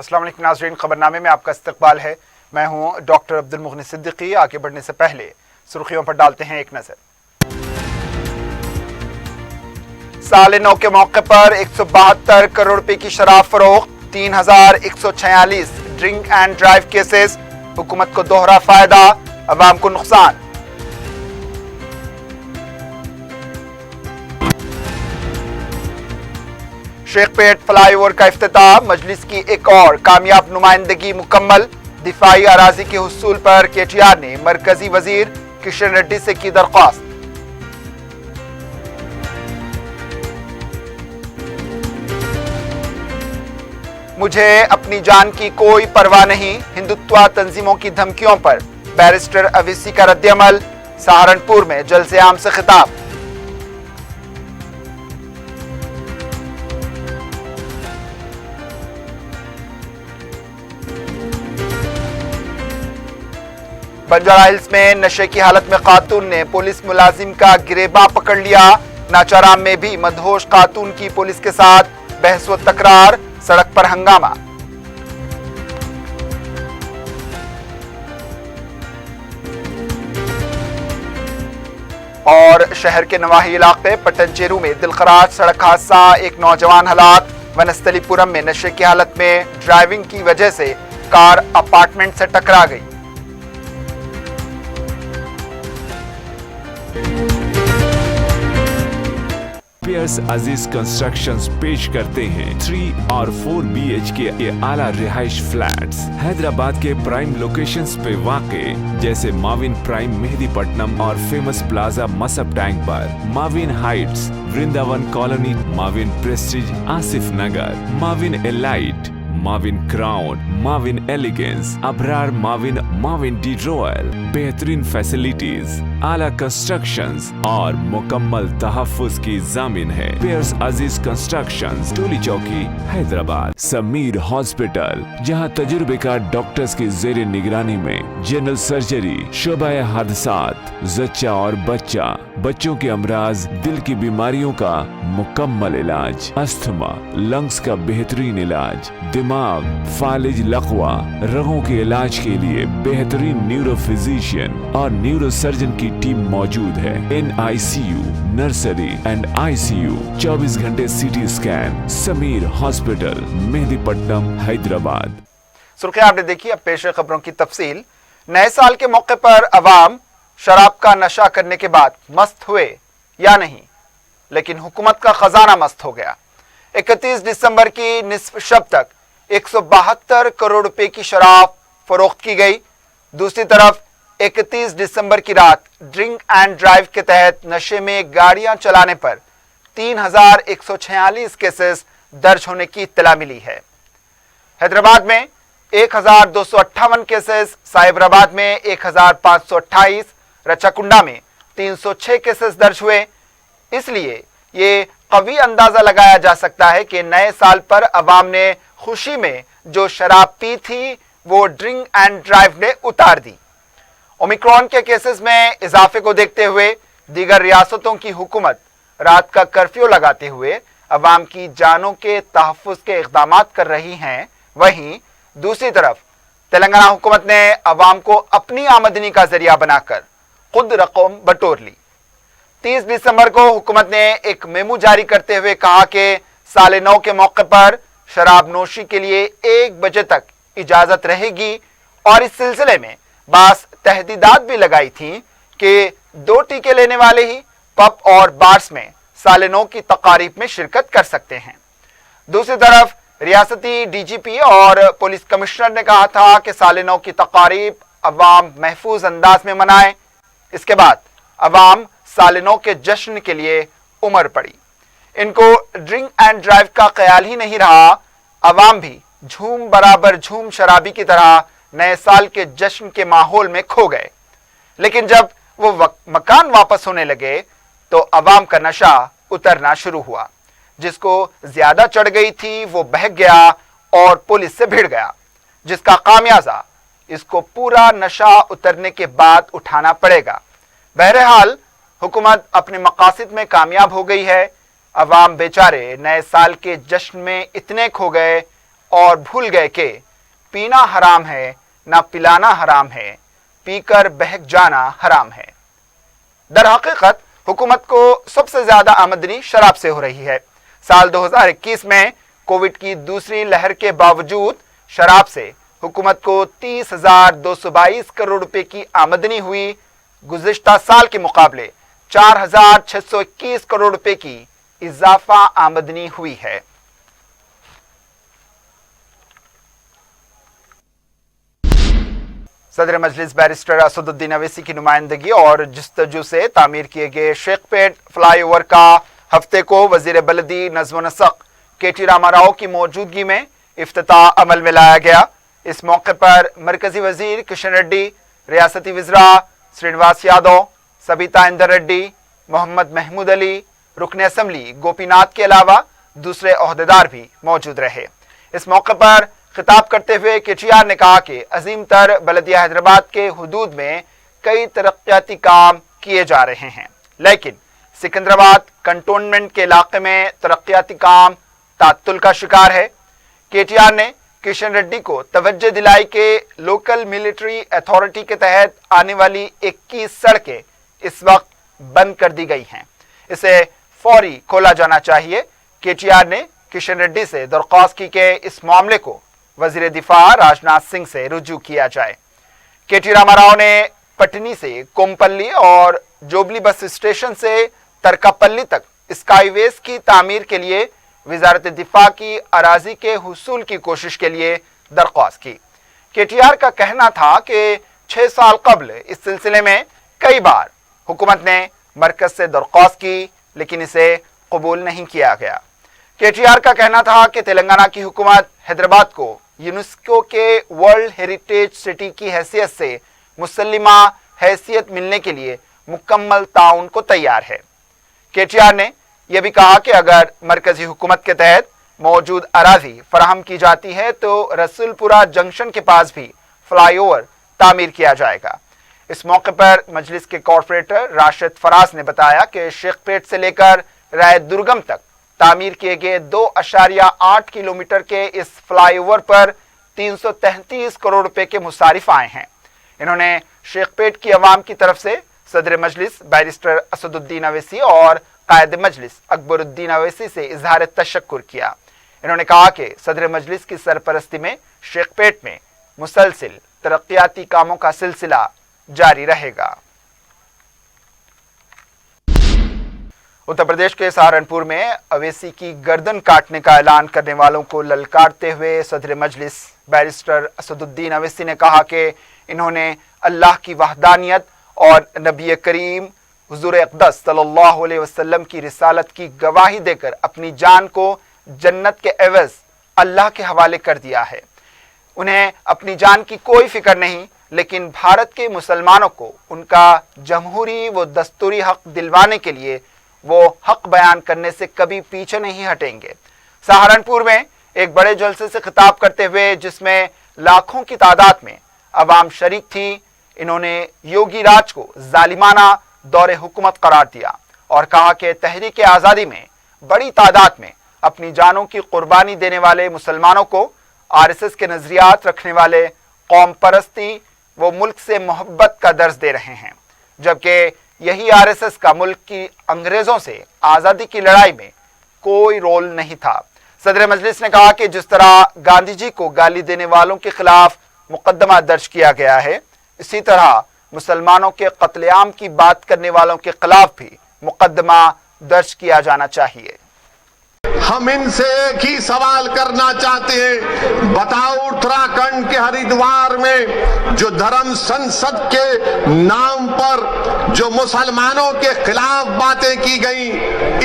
अस्सलाम वालेकुम नाज़रीन, खबरनामे में आपका इस्तकबाल है। मैं हूं डॉक्टर अब्दुल मुगनी सिद्दीकी। आगे बढ़ने से पहले सुर्खियों पर डालते हैं एक नजर। साल नौ के मौके पर 172 करोड़ रुपए की शराब फरोख्त, 3146 ड्रिंक एंड ड्राइव केसेस, हुकूमत को दोहरा फायदा, अवाम को नुकसान। शेखपेट फ्लाईओवर का इफ्तिताह, मजलिस की एक और कामयाब नुमाइंदगी मुकम्मल। दिफाई अराजी के हुसूल पर केटीआर ने मरकजी वजीर किशन रेड्डी से की दरख्वास्त। मुझे अपनी जान की कोई परवाह नहीं, हिंदुत्व तंजीमों की धमकियों पर बैरिस्टर अवीसी का रद्दअमल। सहारनपुर में जलसे आम से खिताब। बंजारा हिल्स में नशे की हालत में खातून ने पुलिस मुलाजिम का गिरेबान पकड़ लिया। नाचाराम में भी मदहोश खातून की पुलिस के साथ बहस व तकरार, सड़क पर हंगामा। और शहर के नवाही इलाके पट्टनचेरू में दिलखराज सड़क हादसा, एक नौजवान हलाक। वनस्थलीपुरम में नशे की हालत में ड्राइविंग की वजह से कार अपार्टमेंट से टकरा गई। पियर्स अजीज कंस्ट्रक्शंस पेश करते हैं 3 और 4 BHK के आला रिहाइश फ्लैट्स हैदराबाद के प्राइम लोकेशंस पे वाक़े, जैसे माविन प्राइम मेहदीपट्टनम और फेमस प्लाजा मसब टैंक पर, Mavin heights Vrindavan colony, Mavin prestige Asif Nagar, Mavin elite, Mavin crown, Mavin elegance, Abrar Mavin, Mavin डी रॉयल। बेहतरीन फैसिलिटीज, आला कंस्ट्रक्शंस और मुकम्मल तहफ्फुज की जामिन है। पियर्स अजीज कंस्ट्रक्शंस, टोली चौकी, हैदराबाद। समीर हॉस्पिटल, जहां तजुर्बेकार डॉक्टर्स की जेर निगरानी में जनरल सर्जरी, शोबाए हादसात, जच्चा और बच्चा, बच्चों के अमराज, दिल की बीमारियों का मुकम्मल इलाज, अस्थमा, लंग्स का बेहतरीन इलाज, दिमाग, फालिज, लकवा, रगों के इलाज के लिए बेहतरीन न्यूरो फिजिशियन और न्यूरो सर्जन की टीम मौजूद है। NICU, नर्सरी एंड ICU, 24 घंटे CT scan. Sameer hospital, Mehdipatnam, Hyderabad. सुर्खियां आपने देखी, अब पेश है खबरों की तफसील। नए साल के मौके पर अवाम शराब का नशा करने के बाद मस्त हुए या नहीं, लेकिन हुकूमत का खजाना मस्त हो गया। 31 दिसंबर की निस्फ शब तक 172 करोड़ रुपए की शराब फरोख्त की गई। दूसरी तरफ 31 दिसंबर की रात ड्रिंक एंड ड्राइव के तहत नशे में गाड़ियां चलाने पर 3146 केसेस दर्ज होने की इत्तला मिली है। हैदराबाद में 1258 केसेस, साइबराबाद में 1528, रचाकुंडा में 306 केसेस दर्ज हुए। इसलिए ये कवी अंदाजा लगाया जा सकता है कि नए साल पर अवाम ने खुशी में जो शराब पी थी वो ड्रिंक एंड ड्राइव ने उतार दी। ओमिक्रॉन के केसेस में इजाफे को देखते हुए दीगर रियासतों की हुकूमत रात का कर्फ्यू लगाते हुए अवाम की जानों के तहफ्फुज के इक़दाम कर रही हैं। वहीं दूसरी तरफ तेलंगाना हुकूमत ने अवाम को अपनी आमदनी का जरिया बनाकर खुद रकम बटोर ली। 30 दिसंबर को हुकूमत ने एक मेमू जारी करते हुए कहा कि साल नौ के मौके पर शराब नोशी के लिए 1 बजे तक इजाजत रहेगी और इस सिलसिले में बास तहदीदात भी लगाई थी कि 2 टीके लेने वाले ही पब और बार्स में साल नौ की तकारीब में शिरकत कर सकते हैं। दूसरी तरफ रियासती DGP और पुलिस कमिश्नर ने कहा था कि साल नौ की तकारीब अवाम महफूज अंदाज में मनाए। इसके बाद अवाम साल नौ के जश्न के लिए उमर पड़ी। इनको ड्रिंक एंड ड्राइव का ख्याल ही नहीं रहा। अवाम भी झूम बराबर झूम शराबी की तरह नए साल के जश्न के माहौल में खो गए। लेकिन जब वो मकान वापस होने लगे तो अवाम का नशा उतरना शुरू हुआ। जिसको ज्यादा चढ़ गई थी वो बहक गया और पुलिस से भिड़ गया, जिसका खामियाजा इसको पूरा नशा उतरने के बाद उठाना पड़ेगा। बहरहाल हुकूमत अपने मकासद में कामयाब हो गई है। अवाम बेचारे नए साल के जश्न में इतने खो गए اور بھول گئے کہ پینا حرام ہے نہ پلانا حرام ہے، پی کر بہک جانا حرام ہے۔ در حقیقت حکومت کو سب سے زیادہ آمدنی شراب سے ہو رہی ہے۔ سال 2021 میں کووڈ کی دوسری لہر کے باوجود شراب سے حکومت کو 30,222 کروڑ روپے کی آمدنی ہوئی، گزشتہ سال کے مقابلے 4,621 کروڑ روپے کی اضافہ آمدنی ہوئی ہے۔ صدر مجلس بیرسٹر اسد الدین اویسی کی نمائندگی اور جستجو سے تعمیر کیے گئے شیخ پیٹ فلائی اوور کا ہفتے کو وزیر بلدی نظم و نسق کے ٹی راما راؤ کی موجودگی میں افتتاح عمل میں لایا گیا۔ اس موقع پر مرکزی وزیر کشن ریڈی، ریاستی وزراء سرینواس یادو، سبیتا اندر ریڈی، محمد محمود علی، رکن اسمبلی گوپی ناتھ کے علاوہ دوسرے عہدیدار بھی موجود رہے۔ اس موقع پر خطاب کرتے ہوئے کے ٹی آر نے کہا کہ عظیم تر بلدیہ حیدرآباد کے حدود میں کئی ترقیاتی کام کیے جا رہے ہیں، لیکن سکندرآباد کنٹونمنٹ کے علاقے میں ترقیاتی کام تعطل کا شکار ہے۔ کے ٹی آر نے کشن ریڈی کو توجہ دلائی کہ لوکل ملٹری اتھارٹی کے تحت آنے والی 21 سڑکیں اس وقت بند کر دی گئی ہیں، اسے فوری کھولا جانا چاہیے۔ کے ٹی آر نے کشن ریڈی سے درخواست کی کہ اس معاملے کو وزیر دفاع راجناتھ سنگھ سے رجوع کیا جائے۔ کے ٹی راما راؤ نے پٹنی سے کومپلی اور جوبلی بس اسٹیشن سے ترکا پلی تک اسکائی ویز کی تعمیر کے لیے وزارت دفاع کی اراضی کے حصول کی کوشش کے لیے درخواست کی۔ کے ٹی آر کا کہنا تھا کہ 6 سال قبل اس سلسلے میں کئی بار حکومت نے مرکز سے درخواست کی لیکن اسے قبول نہیں کیا گیا۔ کے ٹی آر کا کہنا تھا کہ تلنگانہ کی حکومت حیدرآباد کو یونیسکو کے ورلڈ ہیریٹیج سٹی کی حیثیت سے مسلمہ حیثیت ملنے کے لیے مکمل تعاون کو تیار ہے۔ کے ٹی آر نے یہ بھی کہا کہ اگر مرکزی حکومت کے تحت موجود اراضی فراہم کی جاتی ہے تو رسول پورہ جنکشن کے پاس بھی فلائی اوور تعمیر کیا جائے گا۔ اس موقع پر مجلس کے کارپوریٹر راشد فراز نے بتایا کہ شیخ پیٹ سے لے کر رائے درگم تک تعمیر کیے گئے 2.8 کلومیٹر کے اس فلائی اوور پر 333 کروڑ روپے کے مصارف آئے ہیں۔ انہوں نے شیخ پیٹ کی عوام کی طرف سے صدر مجلس بیرسٹر اسد الدین اویسی اور قائد مجلس اکبر الدین اویسی سے اظہار تشکر کیا۔ انہوں نے کہا کہ صدر مجلس کی سرپرستی میں شیخ پیٹ میں مسلسل ترقیاتی کاموں کا سلسلہ جاری رہے گا۔ اتر پردیش کے سہارنپور میں اویسی کی گردن کاٹنے کا اعلان کرنے والوں کو للکارتے ہوئے صدر مجلس بیرسٹر اسد الدین اویسی نے کہا کہ انہوں نے اللہ کی وحدانیت اور نبی کریم حضور اقدس صلی اللہ علیہ وسلم کی رسالت کی گواہی دے کر اپنی جان کو جنت کے عوض اللہ کے حوالے کر دیا ہے۔ انہیں اپنی جان کی کوئی فکر نہیں، لیکن بھارت کے مسلمانوں کو ان کا جمہوری و دستوری حق دلوانے کے لیے وہ حق بیان کرنے سے کبھی پیچھے نہیں ہٹیں گے۔ سہارنپور میں ایک بڑے جلسے سے خطاب کرتے ہوئے جس میں لاکھوں کی تعداد میں عوام شریک تھی، انہوں نے یوگی راج کو ظالمانہ دور حکومت قرار دیا اور کہا کہ تحریک آزادی میں بڑی تعداد میں اپنی جانوں کی قربانی دینے والے مسلمانوں کو آر ایس ایس کے نظریات رکھنے والے قوم پرستی وہ ملک سے محبت کا درس دے رہے ہیں، جبکہ یہی آر ایس ایس کا ملک کی انگریزوں سے آزادی کی لڑائی میں کوئی رول نہیں تھا۔ صدر مجلس نے کہا کہ جس طرح گاندھی جی کو گالی دینے والوں کے خلاف مقدمہ درج کیا گیا ہے، اسی طرح مسلمانوں کے قتل عام کی بات کرنے والوں کے خلاف بھی مقدمہ درج کیا جانا چاہیے۔ ہم ان سے ایک ہی سوال کرنا چاہتے ہیں، بتاؤ اتراکھنڈ کے ہریدوار میں جو دھرم سنسد کے نام پر جو مسلمانوں کے خلاف باتیں کی گئیں،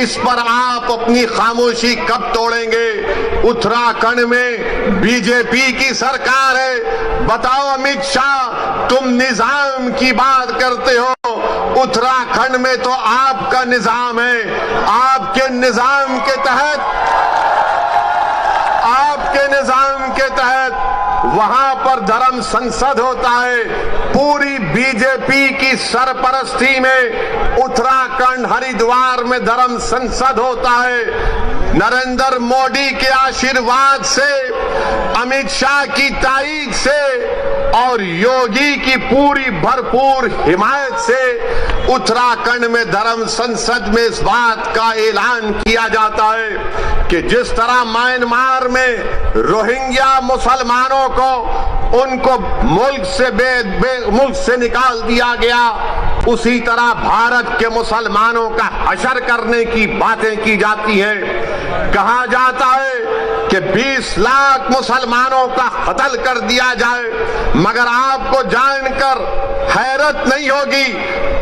اس پر آپ اپنی خاموشی کب توڑیں گے؟ اتراکھنڈ میں بی جے پی کی سرکار ہے، بتاؤ امت شاہ تم نظام کی بات کرتے ہو، اتراکھنڈ میں تو آپ کا نظام ہے، آپ کے نظام کے تحت وہاں پر دھرم سنسد ہوتا ہے، پوری بی جے پی کی سرپرستی میں اتراکھنڈ ہریدوار میں دھرم سنسد ہوتا ہے۔ नरेंद्र मोदी के आशीर्वाद से, अमित शाह की ताईद से और योगी की पूरी भरपूर हिमायत से उत्तराखंड में धर्म संसद में इस बात का ऐलान किया जाता है कि जिस तरह म्यांमार में रोहिंग्या मुसलमानों को उनको मुल्क से निकाल दिया गया, उसी तरह भारत के मुसलमानों का हशर करने की बातें की जाती हैं। कहा जाता है कि 20 लाख मुसलमानों का कत्ल कर दिया जाए, मगर आपको जानकर हैरत नहीं होगी,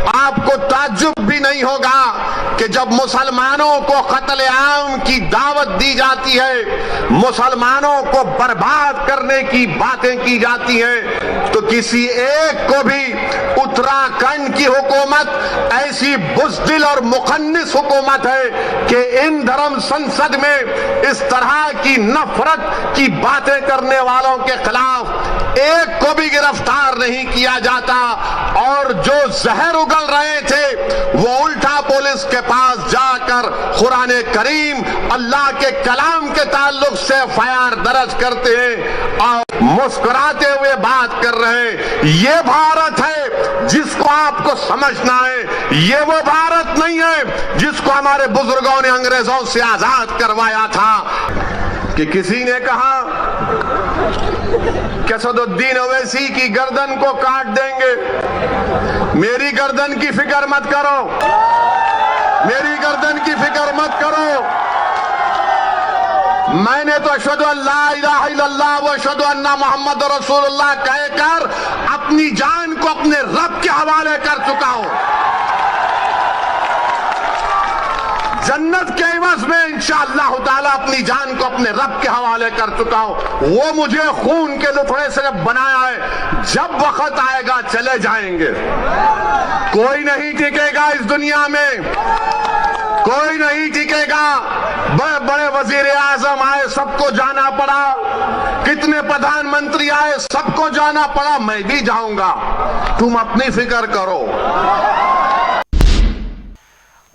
आपको ताज्जुब भी नहीं होगा कि जब मुसलमानों को कत्ल आम की दावत दी जाती है, मुसलमानों को बर्बाद करने की बातें की जाती हैं, तो किसी एक को भी उत्तराखंड की हुकूमत ऐसी बुज़दिल और मुखन्निस हुकूमत है कि इन धर्म संसद में इस तरह की नफरत की बातें करने वालों के खिलाफ एक को भी गिरफ्तार नहीं किया जाता। और जो जहर उगल रहे थे वो उल्टा पुलिस के पास जाकर कुरान करीम अल्लाह के कलाम के ताल्लुक से एफआईआर दर्ज करते हैं और मुस्कुराते हुए बात कर रहे हैं। ये भारत है जिसको आपको समझना है, ये वो भारत नहीं है जिसको हमारे बुजुर्गों ने अंग्रेजों से आजाद करवाया था। कि किसी ने कहा कि असदुद्दीन ओवैसी की गर्दन को काट देंगे। मेरी गर्दन की फिक्र मत करो, मेरी गर्दन की फिक्र मत करो। मैंने तो अशहदु अल्ला इलाहा इल्लल्लाह व अशहदु अन्ना मुहम्मद रसूलुल्लाह कहकर अपनी जान को अपने रब के हवाले कर चुका हूं। जन्नत के एवज में इंशाअल्लाह ताला अपनी जान को अपने रब के हवाले कर चुका हूं। वो मुझे खून के लुथड़े से बनाया है, जब वक्त आएगा चले जाएंगे। कोई नहीं टिकेगा इस दुनिया में, कोई नहीं टिकेगा। बड़े बड़े वजीर आजम आए, सबको जाना पड़ा, कितने प्रधानमंत्री आए, सबको जाना पड़ा, मैं भी जाऊंगा। तुम अपनी फिक्र करो।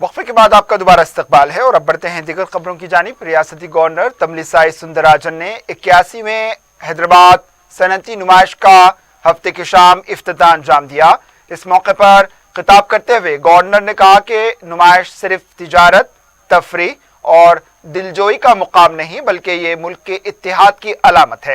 वक्फे के बाद आपका दोबारा इस्तकबाल है और अब बढ़ते हैं दीगर खबरों की जानिब। रियासती गवर्नर तमिलिसाई सुंदरराजन ने 81वें हैदराबाद सनती नुमाइश का हफ्ते की शाम इफ्तिताह अंजाम दिया। इस मौके पर खिताब करते हुए गवर्नर ने कहा कि नुमाइश सिर्फ तिजारत, तफरी और दिलजोई का मुकाम नहीं बल्कि ये मुल्क के इत्तेहाद की अलामत है।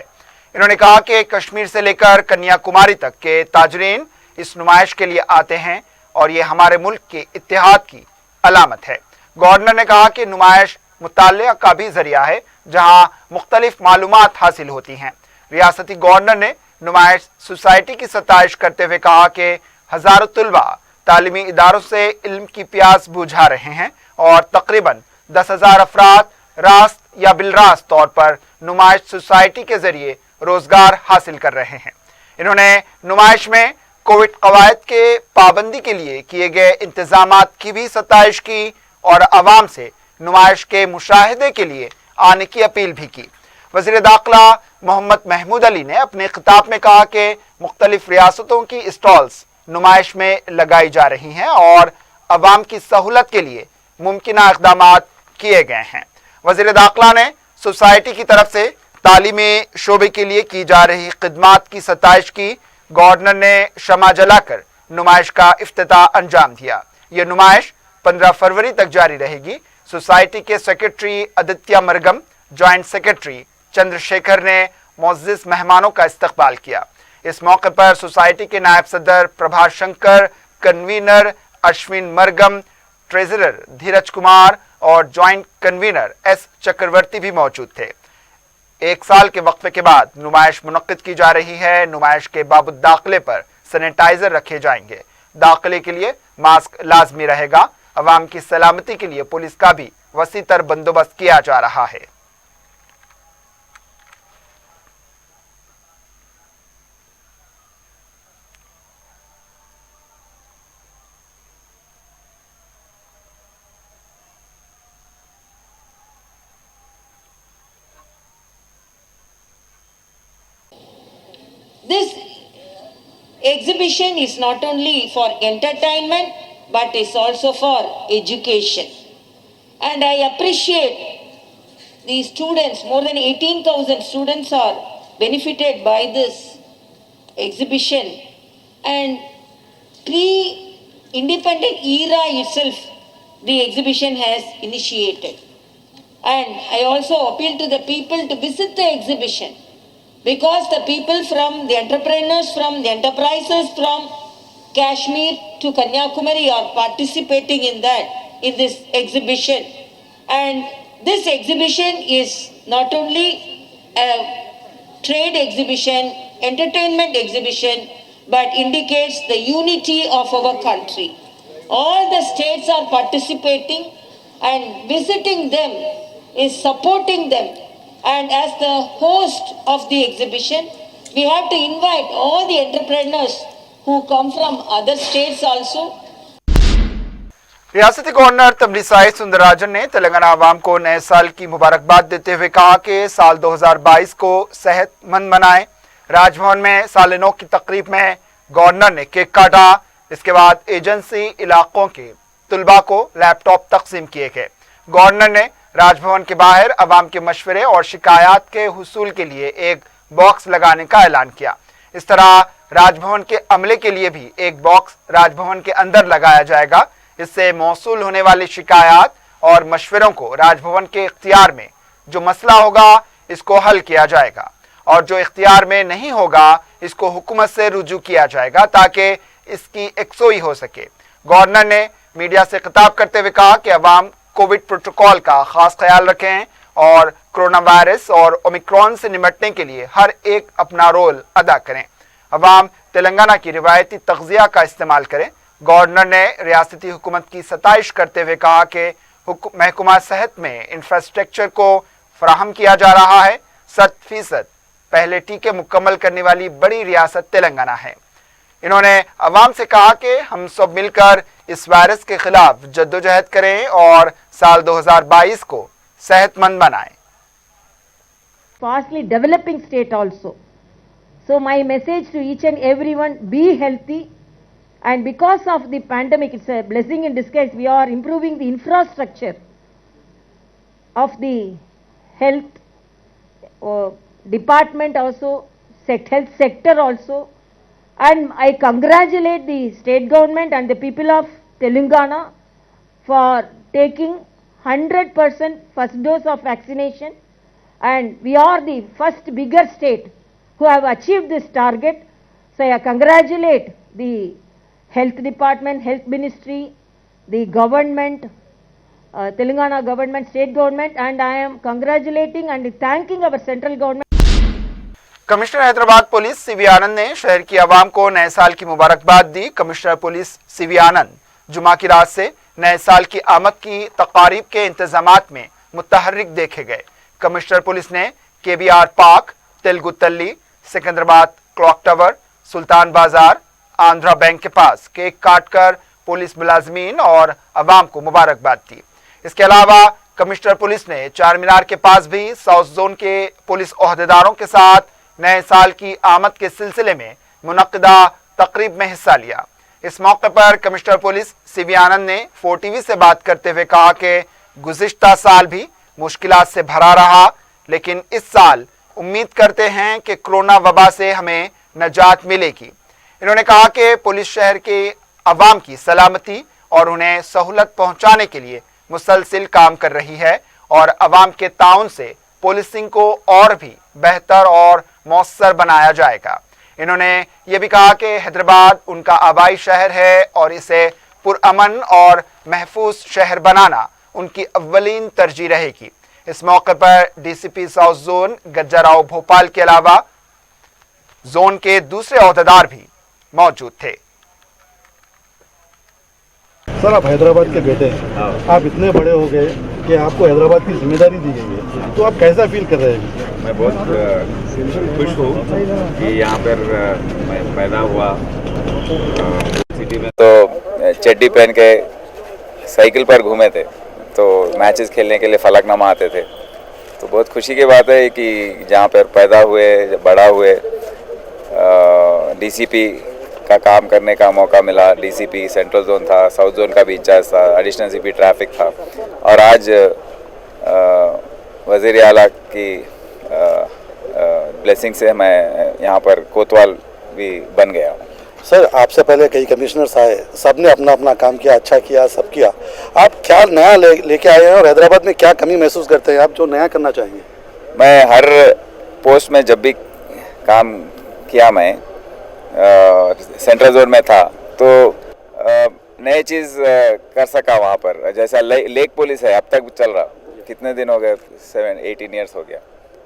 इन्होंने कहा कि कश्मीर से लेकर कन्याकुमारी तक के ताजरीन इस नुमाइश के लिए आते हैं और ये हमारे मुल्क के इत्तेहाद की अलामत है। गवर्नर ने कहा कि नुमाइश मुतालिया का भी जरिया है जहां मुख्तलिफ मालूमात हासिल होती हैं। रियासती गवर्नर ने नुमाइश सोसाइटी की सताइश करते हुए कहा कि हजारों तुलबा तालीमी इदारों से इल्म की प्यास बुझा रहे हैं और तकरीबन 10,000 अफराद रास्त या बिलरास्त तौर पर नुमाइश सोसाइटी के जरिए रोजगार हासिल कर रहे हैं। इन्होंने नुमाइश में कोविड कवायद के पाबंदी के लिए किए गए इंतजामात की भी सताइश की और अवाम से नुमाइश के मुशाहिदे के लिए आने की अपील भी की। वज़ीर दाखिला मोहम्मद महमूद अली ने अपने खिताब में कहा कि मुख्तलिफ रियासतों की स्टॉल्स नुमाइश में लगाई जा रही हैं और अवाम की सहूलत के लिए मुमकिना इक़दामात किए गए हैं। वज़ीर दाखिला ने सोसाइटी की तरफ से तालीमी शोबे के लिए की जा रही खिदमात की सताइश की। गवर्नर ने शमा जलाकर नुमाइश का इफ्तिताह अंजाम दिया। यह नुमाइश 15 फरवरी तक जारी रहेगी। सोसाइटी के secretary Aditya Margam, joint secretary Chandrashekar ने मुअज़्ज़िज़ मेहमानों का इस्तकबाल किया। इस मौके पर सोसाइटी के नायब सदर प्रभात शंकर, कन्वीनर अश्विन मरगम, ट्रेजरर धीरज कुमार और जॉइंट कन्वीनर एस चक्रवर्ती भी मौजूद थे। एक साल के वक्फे के बाद नुमाइश मुनक्किद की जा रही है। नुमाइश के बाबुद दाखिले पर सैनिटाइजर रखे जाएंगे। दाखिले के लिए मास्क लाजमी रहेगा। अवाम की सलामती के लिए पुलिस का भी वसीतर बंदोबस्त किया जा रहा है। This exhibition is not only for entertainment but is also for education. And I appreciate the students, more than 18,000 students are benefited by this exhibition, and pre-independent era itself the exhibition has initiated. And I also appeal to the people to visit the exhibition, because the people from the entrepreneurs, from the enterprises from Kashmir to Kanyakumari are participating in this exhibition. And this exhibition is not only a trade exhibition, entertainment exhibition, but indicates the unity of our country. All the states are participating, and visiting them is supporting them. And as the host of the exhibition, we have to invite all the entrepreneurs who come from other states also. रियासती governor तबलिसाई Soundararajan ने तेलंगाना आवाम को नए साल की मुबारकबाद देते हुए कहा कि साल 2022 को सेहतमंद बनाएं। राजभवन में साल नौ की तकरीब में गवर्नर ने केक काटा। इसके बाद एजेंसी इलाकों के तुलबा को लैपटॉप तकसीम किए गए। गवर्नर ने राजभवन के बाहर अवाम के मशवरे और शिकायत के हुसूल के लिए एक बॉक्स लगाने का ऐलान किया। इस तरह राजभवन के अमले के लिए भी एक बॉक्स राजभवन के अंदर लगाया जाएगा। इससे मौसूल होने वाली शिकायत और मशवरों को राजभवन के इख्तियार में जो मसला होगा इसको हल किया जाएगा, और जो इख्तियार में नहीं होगा इसको हुकूमत से रुजू किया जाएगा ताकि इसकी यकसोई हो सके। गवर्नर ने मीडिया से खिताब करते हुए कहा कि अवाम कोविड प्रोटोकॉल का खास ख्याल रखें और कोरोना वायरस और ओमिक्रॉन से निपटने के लिए हर एक अपना रोल अदा करें। अवाम तेलंगाना की रिवायती तग़ज़िया का इस्तेमाल करें। गवर्नर ने रियासती हुकूमत की सताइश करते हुए कहा कि महकमा सेहत में इंफ्रास्ट्रक्चर को फराहम किया जा रहा है। 100% पहले टीके मुकम्मल करने वाली बड़ी रियासत तेलंगाना है। इन्होंने अवाम से कहा कि हम सब मिलकर इस वायरस के खिलाफ जद्दोजहद करें और साल 2022 को सेहतमंद बनाएं। Fastly developing state also. So my message to each and everyone, be healthy, and because of the pandemic, it's a blessing in disguise, we are improving the infrastructure of the health department also, health sector also, and I congratulate the state government and the people of Telangana for taking 100% first dose of vaccination, and we are the first bigger state who have achieved this target. So I congratulate the health department, health ministry, the government, Telangana government, state government, and I am congratulating and thanking our central government. Commissioner Hyderabad police CV Anand ने शहर की आवाम को नए साल की मुबारकबाद दी। कमिश्नर पुलिस सीवी आनंद जुमा की रात से नए साल की आमद की तकारीब के इंतजामात में मुतहर्रिक देखे गए। कमिश्नर पुलिस ने केबीआर पार्क, तेलुगु तल्ली, सिकंदराबाद क्लॉक टावर, सुल्तान बाजार, आंध्रा बैंक के पास केक काटकर पुलिस मुलाजमीन और अवाम को मुबारकबाद दी। इसके अलावा कमिश्नर पुलिस ने चार मीनार के पास भी साउथ जोन के पुलिस ओहदेदारों के साथ नए साल की आमद के सिलसिले में मुनक्किदा तकरीब में हिस्सा लिया। इस मौके पर कमिश्नर पुलिस सीवी आनंद ने 4TV से बात करते हुए कहा कि गुज़िश्ता साल भी मुश्किलात से भरा रहा, लेकिन इस साल उम्मीद करते हैं कि कोरोना वबा से हमें नजात मिलेगी। इन्होंने कहा कि पुलिस शहर के अवाम की सलामती और उन्हें सहूलत पहुंचाने के लिए मुसलसिल काम कर रही है और अवाम के ताउन से पुलिसिंग को और भी बेहतर और मौसर बनाया जाएगा। इन्होंने ये भी कहा कि हैदराबाद उनका आबाई शहर है और इसे पुरअमन और महफूज शहर बनाना उनकी अव्वलीन तरजीह रहेगी। इस मौके पर डीसीपी साउथ जोन गज्जाराव भोपाल के अलावा जोन के दूसरे ओहदेदार भी मौजूद थे। सर, आप हैदराबाद के बेटे हैं, आप इतने बड़े हो गए कि आपको हैदराबाद की जिम्मेदारी दी गई है, तो आप कैसा फील कर रहे हैं? मैं बहुत खुश हूँ कि यहाँ पर मैं पैदा हुआ। सिटी में तो चड्डी पहन के साइकिल पर घूमे थे, तो मैचेस खेलने के लिए फलकनामा आते थे। तो बहुत खुशी की बात है कि जहाँ पर पैदा हुए, बड़ा हुए, डीसीपी का काम करने का मौका मिला। डीसीपी सेंट्रल जोन था, साउथ जोन का भी इंचार्ज था, एडिशनल सीपी ट्रैफिक था, और आज वज़ीर आला की ब्लेसिंग से मैं यहाँ पर कोतवाल भी बन गया हूँ। सर, आपसे पहले कई कमिश्नर्स आए, सबने अपना अपना काम किया, अच्छा किया, सब किया। आप क्या नया लेके आए हैं और हैदराबाद में क्या कमी महसूस करते हैं आप जो नया करना चाहेंगे? मैं हर पोस्ट में जब भी काम किया, मैं सेंट्रल जोन में था तो नई चीज़ कर सका वहाँ पर। जैसा लेक पुलिस है, अब तक चल रहा, कितने दिन हो गए, 18 ईयर्स हो गया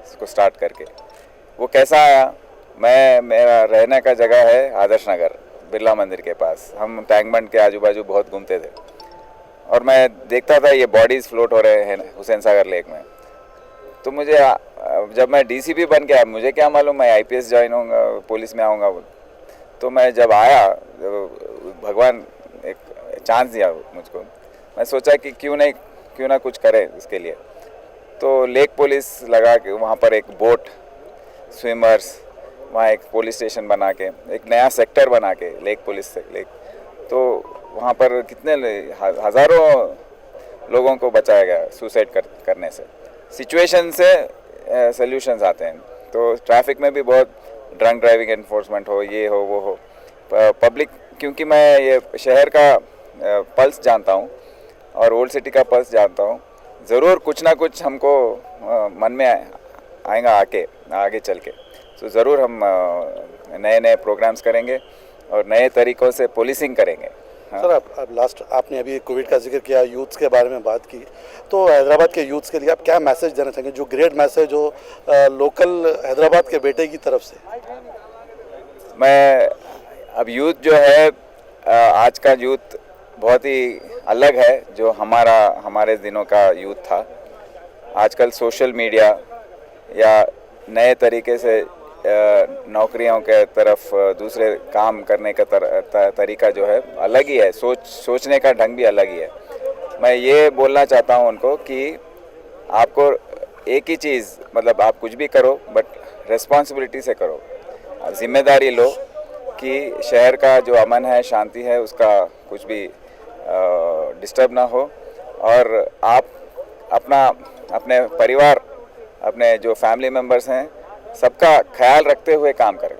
इसको स्टार्ट करके। वो कैसा आया? मेरा रहने का जगह है आदर्श नगर, बिरला मंदिर के पास। हम टैंक बंड के आजू बाजू बहुत घूमते थे और मैं देखता था ये बॉडीज़ फ्लोट हो रहे हैं हुसैन सागर लेक में। तो मुझे जब मैं डीसीपी बन के आया, मुझे क्या मालूम मैं आईपीएस ज्वाइन होऊंगा, पुलिस में आऊँगा। तो मैं जब आया, भगवान एक चांस दिया मुझको। मैं सोचा कि क्यों ना कुछ करें इसके लिए। तो लेक पुलिस लगा के वहाँ पर एक बोट, स्विमर्स, वहाँ एक पुलिस स्टेशन बना के, एक नया सेक्टर बना के लेक पुलिस से लेक, तो वहाँ पर कितने हज़ारों लोगों को बचाया गया सुसाइड करने से। सिचुएशन से सॉल्यूशंस आते हैं। तो ट्रैफिक में भी बहुत ड्रंक ड्राइविंग एनफोर्समेंट हो, ये हो वो हो, पब्लिक, क्योंकि मैं ये शहर का पल्स जानता हूँ और ओल्ड सिटी का पल्स जानता हूँ। ज़रूर कुछ ना कुछ हमको मन में आएगा आगे चल के। तो ज़रूर हम नए नए प्रोग्राम्स करेंगे और नए तरीक़ों से पुलिसिंग करेंगे। हाँ। सर, आप लास्ट आपने अभी कोविड का जिक्र किया, यूथ्स के बारे में बात की, तो हैदराबाद के यूथ्स के लिए आप क्या मैसेज देना चाहेंगे, जो ग्रेट मैसेज जो लोकल हैदराबाद के बेटे की तरफ से? मैं अब यूथ जो है, आज का यूथ बहुत ही अलग है जो हमारे दिनों का यूथ था। आजकल सोशल मीडिया या नए तरीके से नौकरियों के तरफ दूसरे काम करने का तरीका जो है अलग ही है, सोचने का ढंग भी अलग ही है। मैं ये बोलना चाहता हूँ उनको कि आपको एक ही चीज़, मतलब आप कुछ भी करो बट रिस्पॉन्सिबिलिटी से करो, जिम्मेदारी लो कि शहर का जो अमन है, शांति है, उसका कुछ भी डिस्टर्ब ना हो और आप अपने परिवार, अपने जो फैमिली मेम्बर्स हैं, सबका ख्याल रखते हुए काम करें।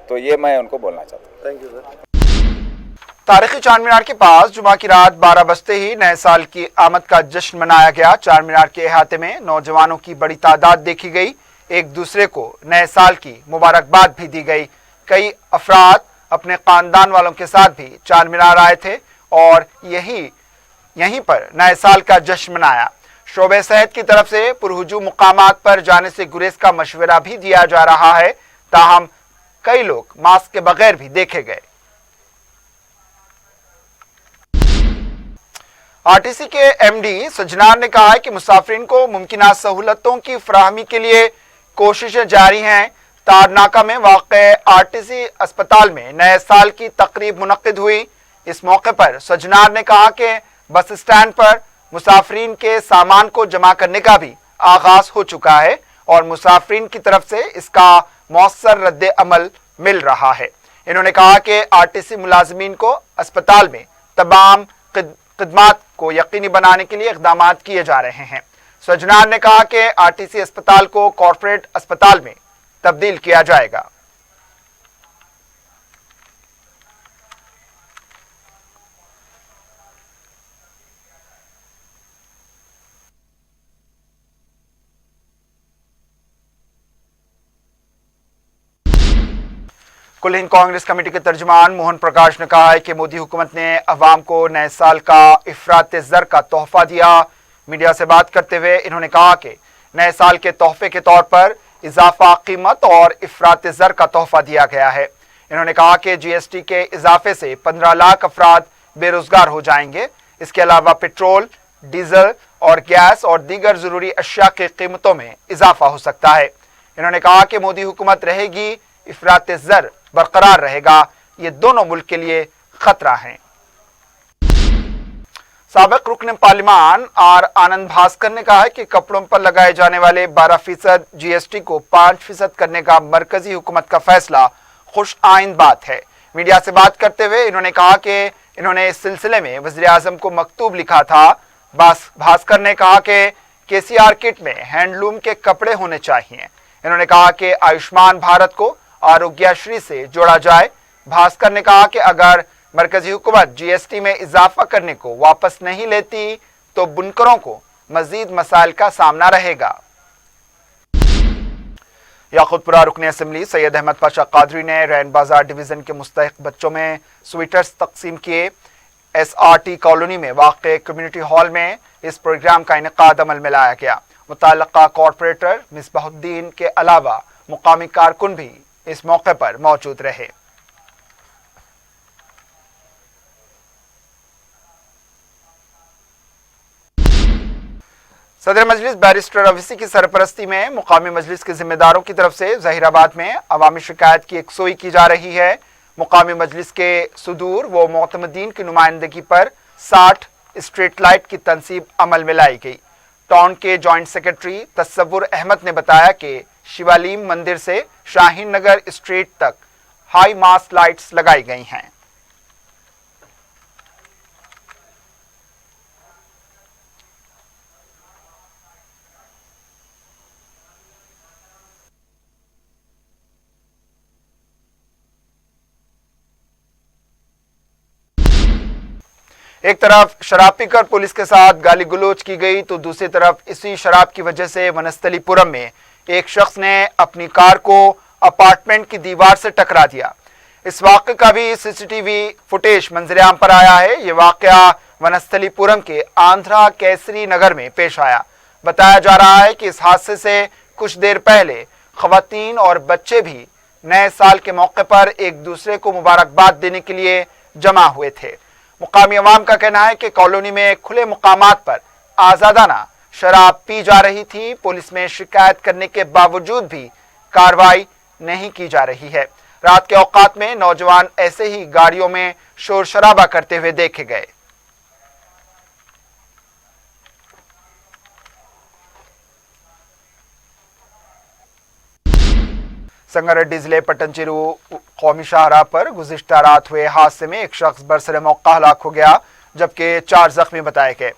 तो ये मैं उनको बोलना चाहता हूँ। Thank you sir. तारीखी चार मीनार के पास जुमा की रात 12 बजते ही नए साल की आमद का जश्न मनाया गया। चार मीनार के अहाते में नौजवानों की बड़ी तादाद देखी गई। एक दूसरे को नए साल की मुबारकबाद भी दी गई। कई अफराद अपने खानदान वालों के साथ भी चार मीनार आए थे और यहीं पर नए साल का जश्न मनाया। शोबे सेहत की तरफ से पुरहुजूम मुकामात पर जाने से गुरेज का मशवरा भी दिया जा रहा है, ताहम कई लोग मास्क के बगैर भी देखे गए। आरटीसी के एमडी सजनार ने कहा है कि मुसाफिरीन को मुमकिन सहूलतों की फराहमी के लिए कोशिशें जारी हैं। तारनाका में वाक़े आरटीसी अस्पताल में नए साल की तकरीब मुनक्किद हुई। इस मौके पर सजनार ने कहा कि बस स्टैंड पर मुसाफिरीन के सामान को जमा करने का भी आगाज हो चुका है और मुसाफिरीन की तरफ से इसका मौसर रद्द अमल मिल रहा है। इन्होंने कहा कि आरटीसी मुलाजमीन को अस्पताल में तमाम खिदमात को यकीनी बनाने के लिए इक़दाम किए जा रहे हैं। सजनार ने कहा कि आरटीसी अस्पताल को कॉर्पोरेट अस्पताल में तब्दील किया जाएगा। कुल हिंद कांग्रेस कमेटी के तर्जुमान मोहन प्रकाश ने कहा है कि मोदी हुकूमत ने अवाम को नए साल का इफरात ज़र का तोहफा दिया। मीडिया से बात करते हुए इन्होंने कहा कि नए साल के तोहफे के तौर पर इजाफा कीमत और इफरात ज़र का तोहफा दिया गया है। इन्होंने कहा कि जीएसटी के इजाफे से 15 लाख अफराद बेरोजगार हो जाएंगे। इसके अलावा पेट्रोल, डीजल और गैस और दीगर जरूरी अशिया की कीमतों में इजाफा हो सकता है। इन्होंने कहा कि मोदी हुकूमत रहेगी, इफरात ज़र बरकरार रहेगा। ये दोनों मुल्क के लिए खतरा हैं। साबिक रुकन पार्लिमान आर आनंद भास्कर ने कहा है कि कपड़ों पर लगाए जाने वाले 12% जीएसटी को 5% करने का मरकजी हुकूमत का फैसला खुश आइंद बात है। मीडिया से बात करते हुए इन्होंने कहा कि इन्होंने इस सिलसिले में वज़ीर आज़म को मकतूब लिखा था। भास्कर ने कहा कि केसीआर किट में हैंडलूम के कपड़े होने चाहिए। इन्होंने कहा कि आयुष्मान भारत को आरोग्यश्री से जोड़ा जाए। भास्कर ने कहा कि अगर मरकजी हुकूमत जीएसटी में इजाफा करने को वापस नहीं लेती तो बुनकरों को मजीद मसाइल का सामना रहेगा। याकूतपुरा रुकने असेंबली सैयद अहमद पाशा कादरी ने रैन बाजार डिवीजन के मुस्तहिक बच्चों में स्वेटर्स तकसीम किए। SRT कॉलोनी में वाक़े कम्युनिटी हॉल में इस प्रोग्राम का इनेकाद अमल में लाया गया। मुताल्लिका कॉरपोरेटर मिसबाहुद्दीन के अलावा मुकामी कारकुन भी इस मौके पर मौजूद रहे। सदर मजलिस बैरिस्टर अवीसी की सरपरस्ती में मुकामी मजलिस के जिम्मेदारों की तरफ से जहीराबाद में अवामी शिकायत की यकसोई की जा रही है। मुकामी मजलिस के सुदूर व मोतमदीन की नुमाइंदगी पर 60 स्ट्रीट लाइट की तनसीब अमल में लाई गई। टाउन के जॉइंट सेक्रेटरी तस्वुर अहमद ने बताया कि शिवालीम मंदिर से शाहीन नगर स्ट्रीट तक हाई मास्ट लाइट्स लगाई गई हैं। एक तरफ शराब पीकर पुलिस के साथ गाली गलौज की गई तो दूसरी तरफ इसी शराब की वजह से वनस्थलीपुरम में एक शख्स ने अपनी कार को अपार्टमेंट की दीवार से टकरा दिया। इस वाक़े का भी सीसीटीवी फुटेज मंजर-ए-आम पर आया है। ये वाक़या वनस्थलीपुरम के आंध्रा केसरी नगर में पेश आया। बताया जा रहा है कि इस हादसे से कुछ देर पहले खवातीन और बच्चे भी नए साल के मौके पर एक दूसरे को मुबारकबाद देने के लिए जमा हुए थे। मुकामी अवाम का कहना है कि कॉलोनी में खुले मुकामात पर आज़ादाना शराब पी जा रही थी। पुलिस में शिकायत करने के बावजूद भी कार्रवाई नहीं की जा रही है। रात के औकात में नौजवान ऐसे ही गाड़ियों में शोर शराबा करते हुए देखे गए। संगारेड्डी जिले पट्टनचेरू कौमी शाहराह पर गुज़िश्ता रात हुए हादसे में एक शख्स बरसरे मौका हलाक हो गया जबकि 4 जख्मी बताए गए।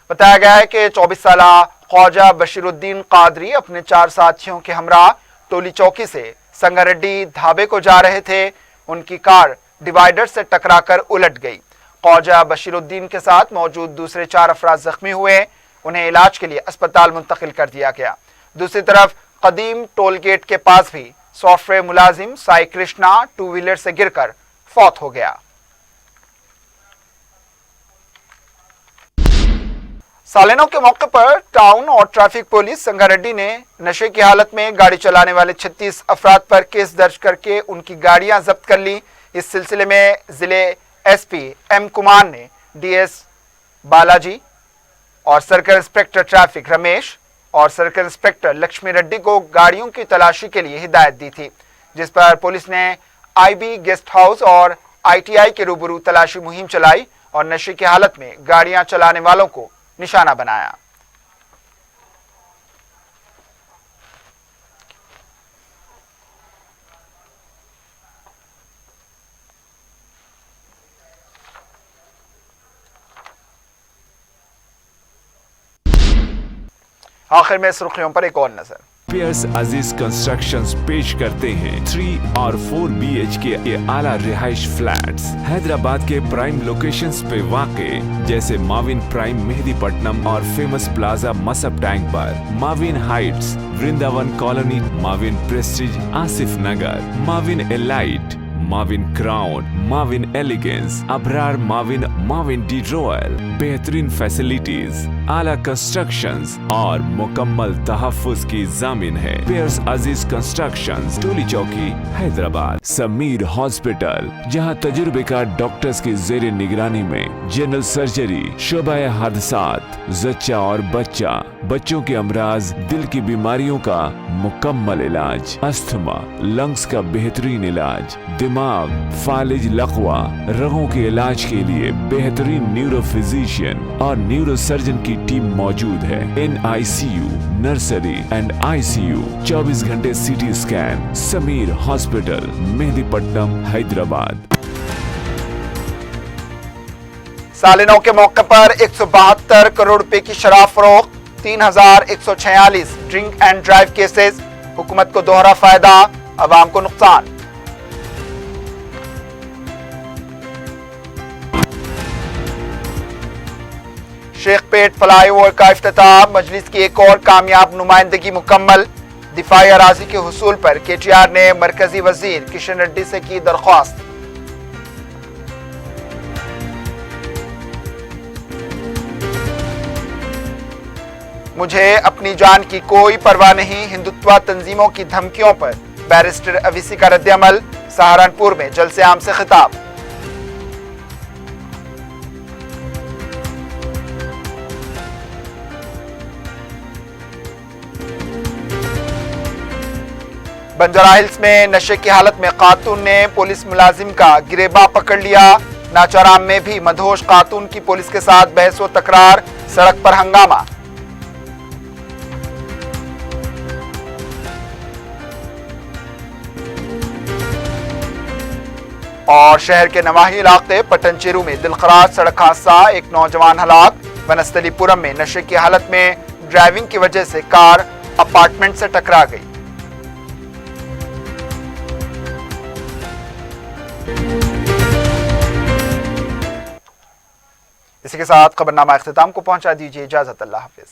बताया गया है कि 24 साल ख्वाजा बशीरुद्दीन कादरी अपने 4 साथियों के हमरा टोली चौकी से संगारेड्डी ढाबे को जा रहे थे। उनकी कार डिवाइडर से टकराकर उलट गई। ख्वाजा बशीरुद्दीन के साथ मौजूद दूसरे 4 अफराद जख्मी हुए। उन्हें इलाज के लिए अस्पताल मुंतकिल कर दिया गया। दूसरी तरफ कदीम टोल गेट के पास भी सॉफ्टवेयर मुलाजिम साई कृष्णा 2 व्हीलर से गिरकर फौत हो गया। सालिनों के मौके पर टाउन और ट्रैफिक पुलिस संगारेड्डी ने नशे की हालत में गाड़ी चलाने वाले 36 अफराद पर केस दर्ज करके उनकी गाड़ियां जब्त कर ली। इस सिलसिले में जिले एसपी एम कुमार ने डीएस बालाजी और सर्कल इंस्पेक्टर ट्रैफिक रमेश और सर्कल इंस्पेक्टर लक्ष्मी रेड्डी को गाड़ियों की तलाशी के लिए हिदायत दी थी, जिस पर पुलिस ने आईबी गेस्ट हाउस और आईटीआई के रूबरू तलाशी मुहिम चलाई और नशे की हालत में गाड़ियां चलाने वालों को निशाना बनाया। आखिर में सुर्खियों पर एक और नजर। पियर्स अजीज कंस्ट्रक्शंस पेश करते हैं 3 और 4 BHK के आला रिहाइश फ्लैट्स हैदराबाद के प्राइम लोकेशंस पे वाक़े जैसे माविन प्राइम मेहदीपट्टनम और फेमस प्लाजा मसब टैंक पर, Mavin heights Vrindavan colony, Mavin prestige Asif Nagar, Mavin elite, Mavin crown, Mavin elegance, Abrar Mavin, Mavin डी रॉयल, बेहतरीन फैसिलिटीज, आला कंस्ट्रक्शंस और मुकम्मल तहफ्फुज की जामिन है। पियर्स अजीज कंस्ट्रक्शंस, टोली चौकी, हैदराबाद। समीर हॉस्पिटल, जहां तजुर्बेकार डॉक्टर्स की जेर निगरानी में जनरल सर्जरी, शोबा हादसात, जच्चा और बच्चा, बच्चों के अमराज, दिल की बीमारियों का मुकम्मल इलाज, अस्थमा, लंग्स का बेहतरीन इलाज, दिमाग, फालिज, लकवा, रगों के इलाज के लिए बेहतरीन न्यूरो फिजिशियन और न्यूरो सर्जन की टीम मौजूद है। NICU, नर्सरी एंड ICU, 24 घंटे CT scan. Sameer hospital, Mehdipatnam, Hyderabad. सालिनों के मौके पर 172 करोड़ रुपए की शराब फरोख्त, 3146 ड्रिंक एंड ड्राइव केसेस, हुकूमत को दोहरा फायदा, अवाम को नुकसान। शेखपेट फ्लाईओवर का इफ्तिताह, मजलिस की एक और कामयाब नुमाइंदगी मुकम्मल। दिफाई अराजी के हुसूल पर केटीआर ने मरकजी वजीर किशन रेड्डी से की दरख्वास्त। मुझे अपनी जान की कोई परवाह नहीं, हिंदुत्व तंजीमों की धमकियों पर बैरिस्टर अवीसी का रद्द-ए-अमल। सहारनपुर में जलसे आम से खिताब। बंजारा हिल्स में नशे की हालत में खातून ने पुलिस मुलाजिम का गिरेबान पकड़ लिया। नाचाराम में भी मदहोश खातून की पुलिस के साथ बहस व तकरार, सड़क पर हंगामा। और शहर के नवाही इलाके पटनचेरू में दिलखराज सड़क हादसा, एक नौजवान हलाक। वनस्थलीपुरम में नशे की हालत में ड्राइविंग की वजह से कार अपार्टमेंट से टकरा गई। इसी के साथ खबरनामा इख्तिताम को पहुंचा दीजिए। इजाजत, अल्लाह हाफिज।